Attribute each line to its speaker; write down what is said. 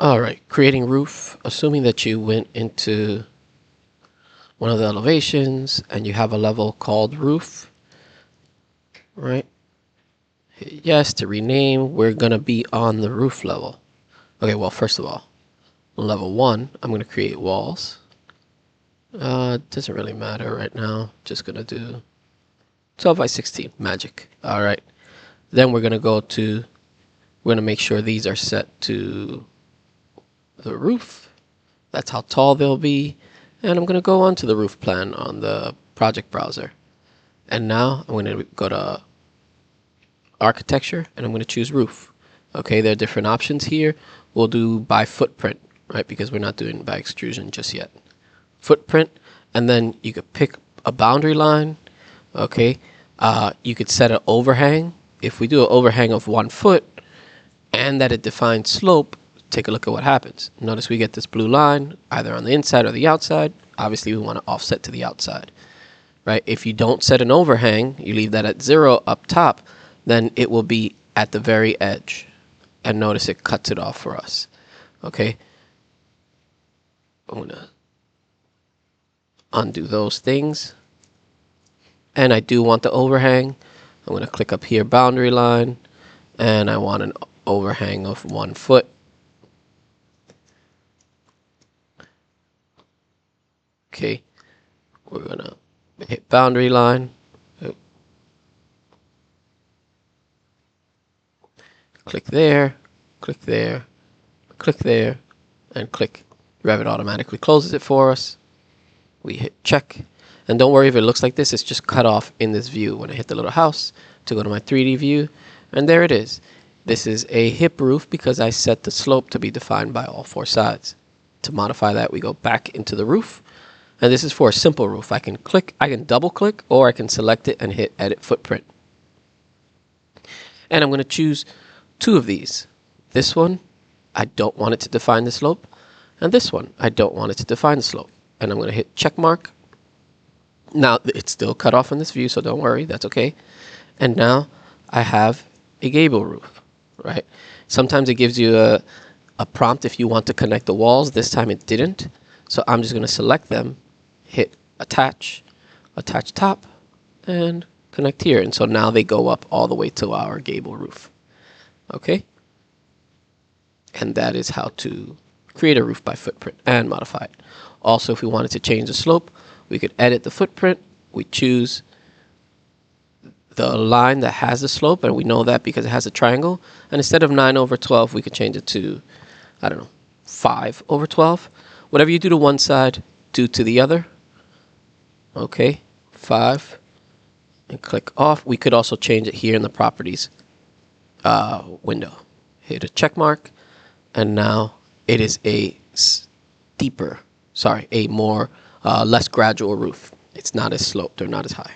Speaker 1: All right, creating roof. Assuming that you went into one of the elevations and you have a level called roof, right? Hit yes to rename. We're gonna be on the roof level. Okay, well, first of all, level 1, I'm gonna create walls. Doesn't really matter right now. Just gonna do 12 by 16, magic. All right, then we're gonna make sure these are set to the roof. That's how tall they'll be. And I'm going to go on to the roof plan on the project browser. And now I'm going to go to architecture and I'm going to choose roof. Okay, there are different options here. We'll do by footprint, right? Because we're not doing by extrusion just yet. Footprint, and then you could pick a boundary line. Okay, you could set an overhang. If we do an overhang of 1 foot and that it defines slope, take a look at what happens. Notice we get this blue line either on the inside or the outside. Obviously, we want to offset to the outside, right? If you don't set an overhang, you leave that at 0 up top, then it will be at the very edge. And notice it cuts it off for us, okay? I'm going to undo those things. And I do want the overhang. I'm going to click up here, boundary line, and I want an overhang of 1 foot. Okay, we're gonna hit boundary line. Click there, click there, click there, and click. Revit automatically closes it for us. We hit check. And don't worry if it looks like this, it's just cut off in this view. When I hit the little house to go to my 3D view, and there it is. This is a hip roof because I set the slope to be defined by all 4 sides. To modify that, we go back into the roof. And this is for a simple roof. I can double click, or I can select it and hit edit footprint. And I'm going to choose 2 of these. This one, I don't want it to define the slope. And this one, I don't want it to define the slope. And I'm going to hit check mark. Now, it's still cut off in this view, so don't worry, that's okay. And now I have a gable roof, right? Sometimes it gives you a prompt if you want to connect the walls. This time it didn't. So I'm just going to select them, hit attach, attach top, and connect here. And so now they go up all the way to our gable roof. Okay? And that is how to create a roof by footprint and modify it. Also, if we wanted to change the slope, we could edit the footprint. We choose the line that has the slope, and we know that because it has a triangle. And instead of 9/12, we could change it to, I don't know, 5/12. Whatever you do to one side, do to the other. Okay, 5, and click off. We could also change it here in the properties window. Hit a check mark, and now it is a more less gradual roof. It's not as sloped or not as high.